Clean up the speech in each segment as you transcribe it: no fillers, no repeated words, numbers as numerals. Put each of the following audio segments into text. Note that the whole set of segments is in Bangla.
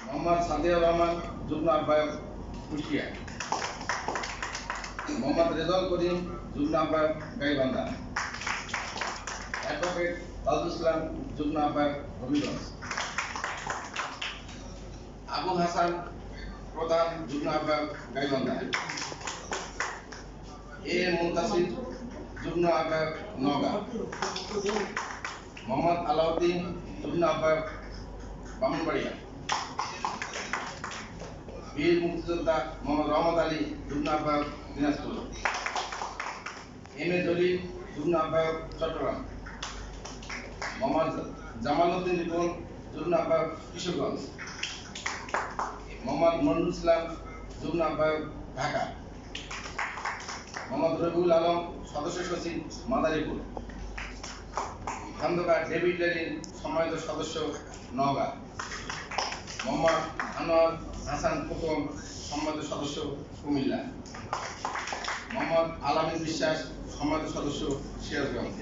মোহাম্মদ সাদিয়া রহমান, যুগ্ম আহ্বায়ক, কুষ্টিয়া। মোহাম্মদ রেজাউল করিম, যুগ্ম আহ্বায়ক, গাইবান্ধা। অ্যাডভোকেট তাজুল ইসলাম, যুগ্ম আহ্বায়ক, হবিগঞ্জ। আবুল হাসান প্রধান, যুগ্ম আহ্বায়ক, গাইবান্ধা। এ মুনতাসির, যুগ্ম আহ্বায়ক, নওগাঁ। মোহাম্মদ আলাউদ্দিন, যুগ্ম আহ্বায়ক, ব্রাহ্মণবাড়িয়া। বীর মুক্তিযোদ্ধা মোহাম্মদ রহমত আলী, যুগ্ম আহ্বায়ক, দিনাজপুর। এম এ জলিল, যুগ্ম আহ্বায়ক, চট্টগ্রাম। মোহাম্মদ জামাল উদ্দিন রিপন, যুগ্ম আহ্বায়ক, কিশোরগঞ্জ। মোহাম্মদ মন্ডুল ইসলাম, যুগ্ম আহ্বায়ক, ঢাকা। মোহাম্মদ রবিউল আলম, সদস্য সচিব, মাদারীপুর। খন্দকার ডেভিড লেনিন, সম্মানিত সদস্য, নওগাঁ। মোহাম্মদ আনোয়ার হাসান খোকন, সম্মানিত সদস্য, কুমিল্লা। মোহাম্মদ আলামিন বিশ্বাস, সম্মানিত সদস্য, সিরাজগঞ্জ।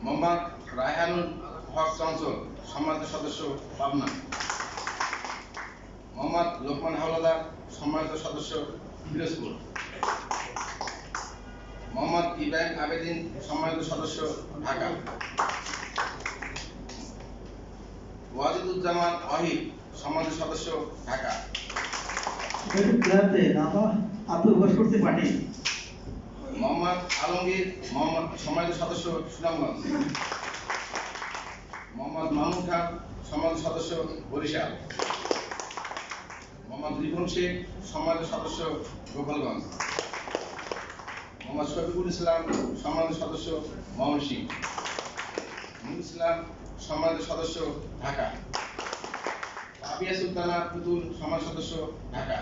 মোহাম্মদ রায়হানুল হক চঞ্চল, সম্মানিত সদস্য, পাবনা। মোহাম্মদ লোকমান হাওলাদার, সম্মানিত সদস্য, পিরোজপুর। মোহাম্মদ ইব্রাহিম আবেদিন, সম্মানিত সদস্য, ঢাকা। ওয়াজিদুজ্জামান অহিদ, সম্মানিত সদস্য, ঢাকা। মোহাম্মদ আলমগীর মোহাম্মদ, সম্মানিত সদস্য, সুনামগঞ্জ। মোহাম্মদ মামুন খান, সম্মানিত সদস্য, বরিশাল। মোহাম্মদ রিপন শেখ, সম্মানিত সদস্য, গোপালগঞ্জ। মোহাম্মদ শফিকুল ইসলাম, সম্মানিত সদস্য, ময়মনসিংহ। নুরুল ইসলাম, সম্মানিত সদস্য, ঢাকা। আবিয়া সুলতানা পুতুল, সম্মানিত সদস্য, ঢাকা।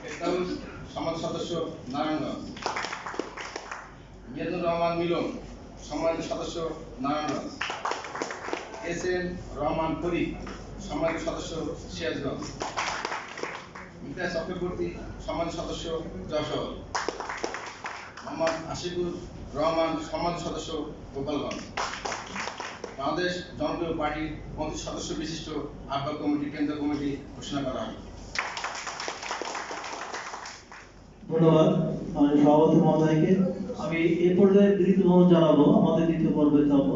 ফেরদাউস, সম্মানিত সদস্য, নারায়ণগঞ্জ। মিয়াদুর রহমান মিলন, সম্মানিত সদস্য, নারায়ণগঞ্জ। এস এম রহমান ফরিদ, সম্মানিত সদস্য, সিরাজগঞ্জ। মিতা চক্রবর্তী, সম্মানিত সদস্য, যশোর। মোহাম্মদ আশিকুর রহমান, সম্মানিত সদস্য, গোপালগঞ্জ। বাংলাদেশ জনপ্রিয় পার্টির 35 সদস্য বিশিষ্ট আহ্বায়ক কমিটি, কেন্দ্রীয় কমিটি ঘোষণা করা হয়। ধন্যবাদ সভাপতি মহোদয়কে। আমি এই পর্যায়ে দ্বিতীয় জানাবো, আমাদের দ্বিতীয় পর্বে যাবো।